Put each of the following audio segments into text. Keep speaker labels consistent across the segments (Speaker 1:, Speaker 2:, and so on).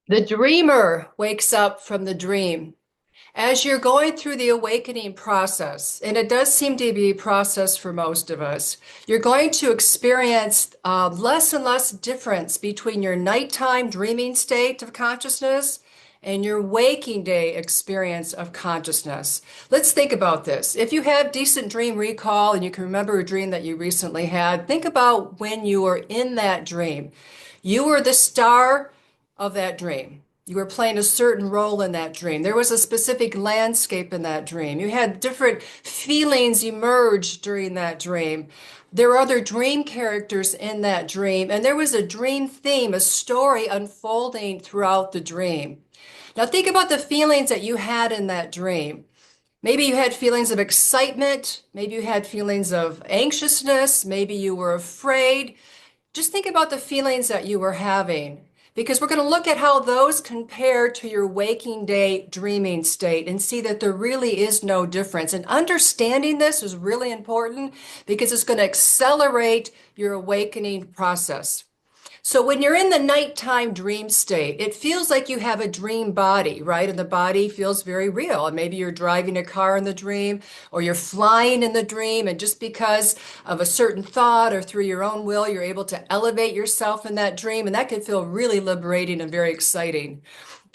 Speaker 1: The dreamer wakes up from the dream. As you're going through the awakening process, and it does seem to be a process for most of us, you're going to experience less and less difference between your nighttime dreaming state of consciousness and your waking day experience of consciousness. Let's think about this. If you have decent dream recall and you can remember a dream that you recently had, think about when you were in that dream. You were the star of that dream. You were playing a certain role in that dream. There was a specific landscape in that dream. You had different feelings emerge during that dream. There were other dream characters in that dream, and there was a dream theme, a story unfolding throughout the dream. Now, think about the feelings that you had in that dream. Maybe you had feelings of excitement. Maybe you had feelings of anxiousness. Maybe you were afraid. Just think about the feelings that you were having because we're going to look at how those compare to your waking day dreaming state and see that there really is no difference. And understanding this is really important because it's going to accelerate your awakening process. So when you're in the nighttime dream state, it feels like you have a dream body, right? And the body feels very real. And maybe you're driving a car in the dream or you're flying in the dream. And just because of a certain thought or through your own will, you're able to elevate yourself in that dream. And that can feel really liberating and very exciting.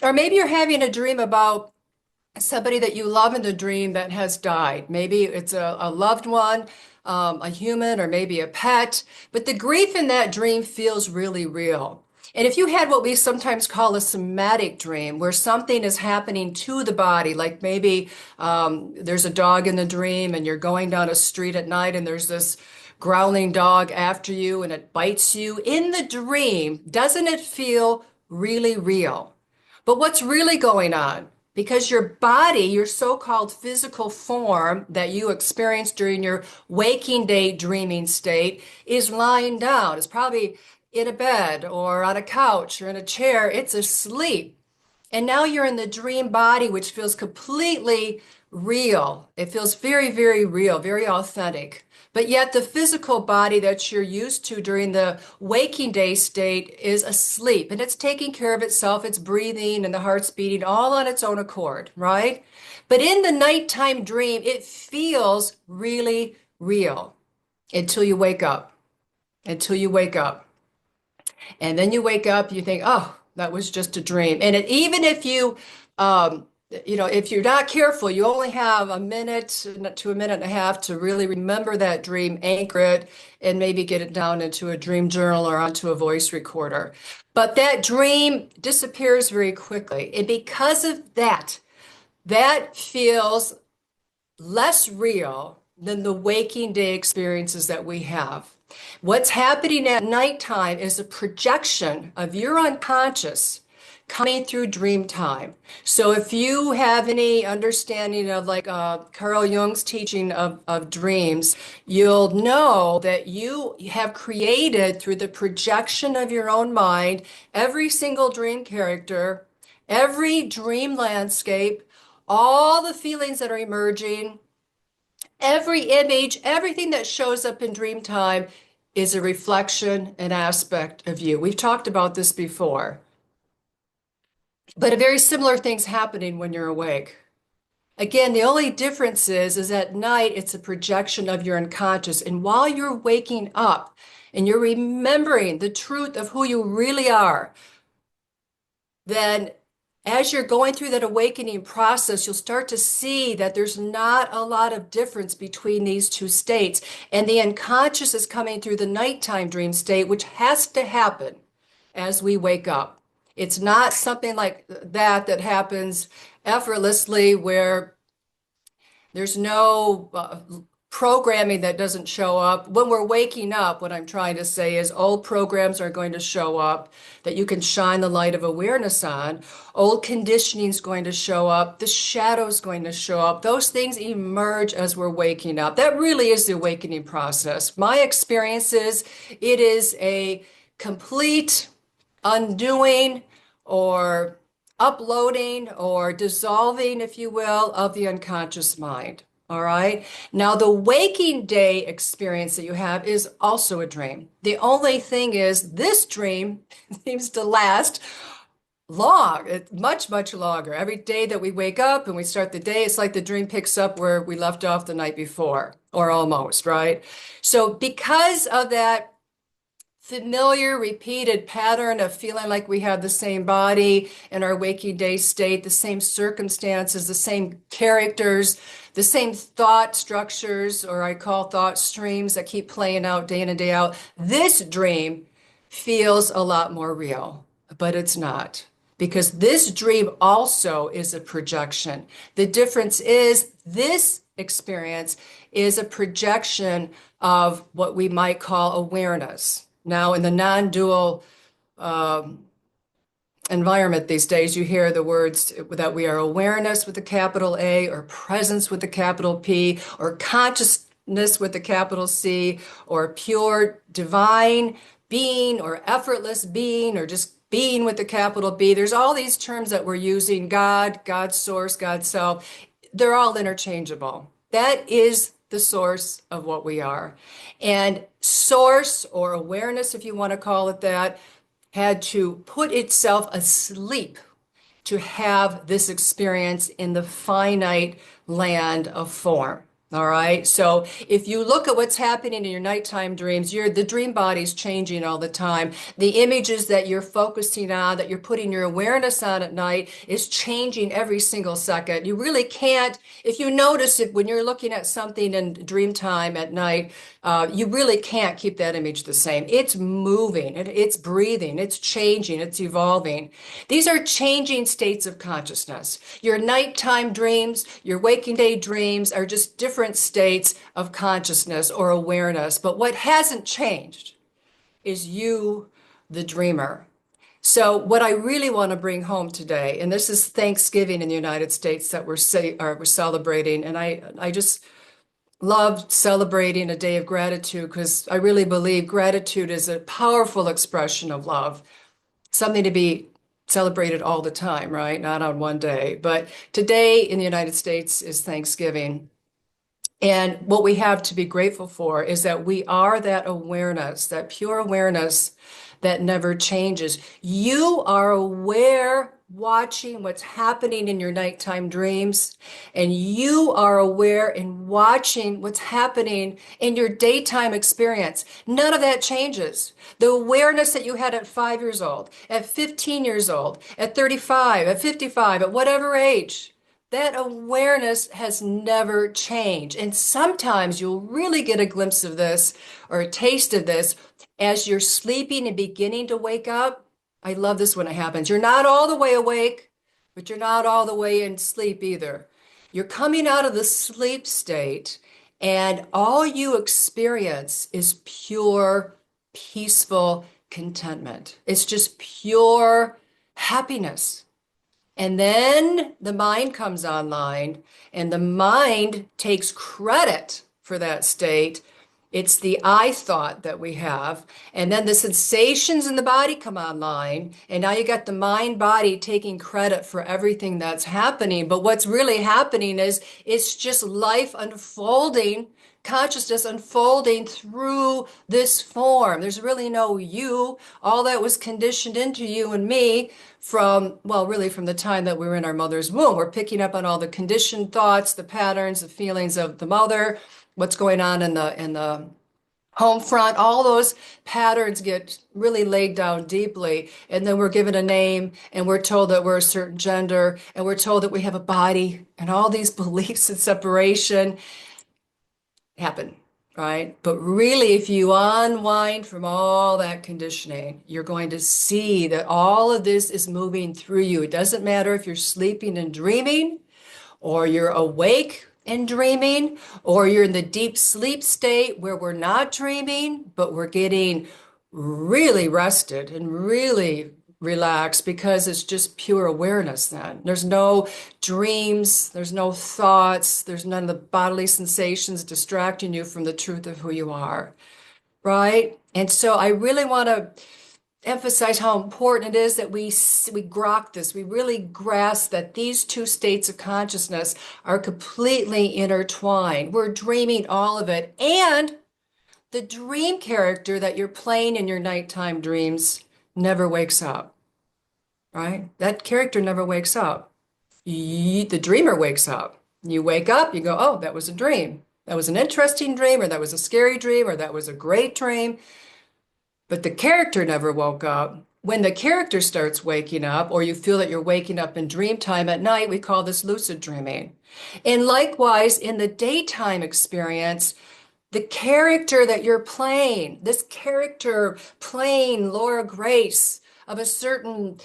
Speaker 1: Or maybe you're having a dream about somebody that you love in the dream that has died. Maybe it's a loved one, a human, or maybe a pet. But the grief in that dream feels really real. And if you had what we sometimes call a somatic dream, where something is happening to the body, like maybe there's a dog in the dream and you're going down a street at night and there's this growling dog after you and it bites you in the dream, doesn't it feel really real? But what's really going on? Because your body, your so-called physical form that you experience during your waking day dreaming state is lying down. It's probably in a bed or on a couch or in a chair. It's asleep. And now you're in the dream body, which feels completely real. It feels very, very real, very authentic. But yet the physical body that you're used to during the waking day state is asleep and it's taking care of itself. It's breathing and the heart's beating all on its own accord, right? But in the nighttime dream, it feels really real until you wake up, until you wake up. And then you wake up, you think, oh, that was just a dream. And even if um, if you're not careful, you only have a minute to a minute and a half to really remember that dream, anchor it, and maybe get it down into a dream journal or onto a voice recorder. But that dream disappears very quickly. And because of that, that feels less real than the waking day experiences that we have. What's happening at nighttime is a projection of your unconscious coming through dream time. So if you have any understanding of like Carl Jung's teaching of dreams, you'll know that you have created through the projection of your own mind every single dream character, every dream landscape, all the feelings that are emerging, every image, everything that shows up in dream time is a reflection, an aspect of you. We've talked about this before, but a very similar thing's happening when you're awake. Again, the only difference is at night it's a projection of your unconscious, and while you're waking up and you're remembering the truth of who you really are, then as you're going through that awakening process, you'll start to see that there's not a lot of difference between these two states. And the unconscious is coming through the nighttime dream state, which has to happen as we wake up. It's not something like that happens effortlessly where there's no programming that doesn't show up. When we're waking up, what I'm trying to say is old programs are going to show up that you can shine the light of awareness on. Old conditioning is going to show up. The shadow is going to show up. Those things emerge as we're waking up. That really is the awakening process. My experience is it is a complete undoing or uploading or dissolving, if you will, of the unconscious mind. All right. Now, the waking day experience that you have is also a dream. The only thing is, this dream seems to last long, it's much, much longer. Every day that we wake up and we start the day, it's like the dream picks up where we left off the night before, or almost, right? So because of that familiar repeated pattern of feeling like we have the same body in our waking day state, the same circumstances, the same characters, the same thought structures, or I call thought streams that keep playing out day in and day out. This dream feels a lot more real, but it's not. Because this dream also is a projection. The difference is this experience is a projection of what we might call awareness. Now, in the non-dual environment these days, you hear the words that we are awareness with a capital A, or presence with a capital P, or consciousness with a capital C, or pure divine being, or effortless being, or just being with a capital B. There's all these terms that we're using: God, God's source, God's self. They're all interchangeable. That is the source of what we are. And source, or awareness, if you want to call it that, had to put itself asleep to have this experience in the finite land of form. All right. So if you look at what's happening in your nighttime dreams, the dream body's changing all the time. The images that you're focusing on, that you're putting your awareness on at night, is changing every single second. You really can't, if you notice it when you're looking at something in dream time at night, you really can't keep that image the same. It's moving, it's breathing, it's changing, it's evolving. These are changing states of consciousness. Your nighttime dreams, your waking day dreams are just different states of consciousness or awareness. But what hasn't changed is you, the dreamer. So what I really want to bring home today, and this is Thanksgiving in the United States that we're celebrating, and I just love celebrating a day of gratitude, because I really believe gratitude is a powerful expression of love, something to be celebrated all the time, right? Not on one day. But today in the United States is Thanksgiving. And what we have to be grateful for is that we are that awareness, that pure awareness that never changes. You are aware, watching what's happening in your nighttime dreams, and you are aware and watching what's happening in your daytime experience. None of that changes. The awareness that you had at 5 years old, at 15 years old, at 35, at 55, at whatever age, that awareness has never changed. And sometimes you'll really get a glimpse of this, or a taste of this, as you're sleeping and beginning to wake up. I love this when it happens. You're not all the way awake, but you're not all the way in sleep either. You're coming out of the sleep state, and all you experience is pure, peaceful contentment. It's just pure happiness. And then the mind comes online, and the mind takes credit for that state. It's the I thought that we have. And then the sensations in the body come online. And now you got the mind body taking credit for everything that's happening. But what's really happening is it's just life unfolding, consciousness unfolding through this form. There's really no you. All that was conditioned into you and me from, well, really from the time that we were in our mother's womb. We're picking up on all the conditioned thoughts, the patterns, the feelings of the mother, what's going on in the home front. All those patterns get really laid down deeply. And then we're given a name, and we're told that we're a certain gender, and we're told that we have a body, and all these beliefs and separation happen, right? But really, if you unwind from all that conditioning, you're going to see that all of this is moving through you. It doesn't matter if you're sleeping and dreaming, or you're awake and dreaming, or you're in the deep sleep state where we're not dreaming, but we're getting really rested and really relaxed, because it's just pure awareness then. There's no dreams, there's no thoughts, there's none of the bodily sensations distracting you from the truth of who you are, right? And so I really want to emphasize how important it is that we grok this. We really grasp that these two states of consciousness are completely intertwined. We're dreaming all of it. And the dream character that you're playing in your nighttime dreams never wakes up. right? That character never wakes up. The dreamer wakes up. You wake up, you go, oh, that was a dream. That was an interesting dream, or that was a scary dream, or that was a great dream. But the character never woke up. When the character starts waking up, or you feel that you're waking up in dream time at night, we call this lucid dreaming. And likewise, in the daytime experience, the character that you're playing, this character playing Laura Grace of a certain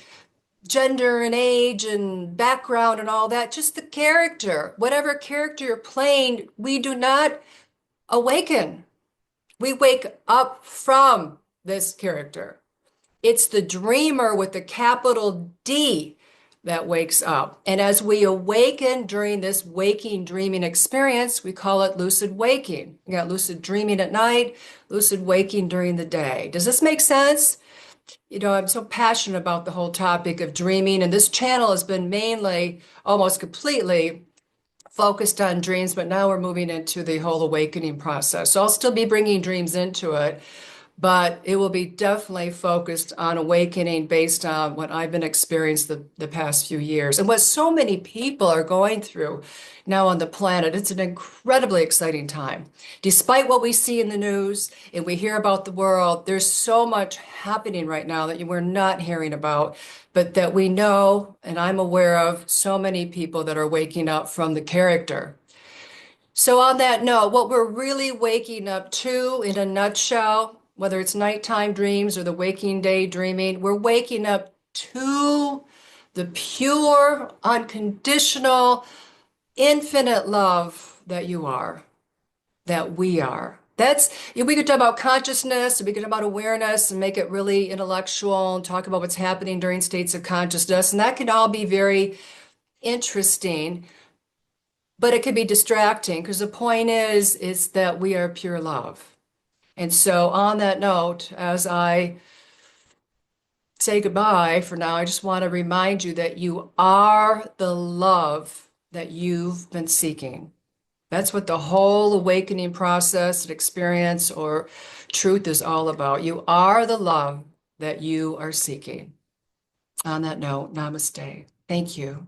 Speaker 1: gender and age and background and all that, just the character, whatever character you're playing, we do not awaken. We wake up from this character. It's the dreamer with the capital D that wakes up. And as we awaken during this waking dreaming experience, we call it lucid waking. You got lucid dreaming at night, lucid waking during the day. Does this make sense? You know, I'm so passionate about the whole topic of dreaming, and this channel has been mainly, almost completely focused on dreams, but now we're moving into the whole awakening process. So I'll still be bringing dreams into it, but it will be definitely focused on awakening based on what I've been experiencing the past few years and what so many people are going through now on the planet. It's an incredibly exciting time. Despite what we see in the news and we hear about the world, there's so much happening right now that we're not hearing about, but that we know, and I'm aware of so many people that are waking up from the character. So on that note, what we're really waking up to in a nutshell, whether it's nighttime dreams or the waking day dreaming, we're waking up to the pure, unconditional, infinite love that you are, that we are. We could talk about consciousness, we could talk about awareness and make it really intellectual and talk about what's happening during states of consciousness. And that can all be very interesting, but it can be distracting because the point is that we are pure love. And so on that note, as I say goodbye for now, I just want to remind you that you are the love that you've been seeking. That's what the whole awakening process and experience or truth is all about. You are the love that you are seeking. On that note, namaste. Thank you.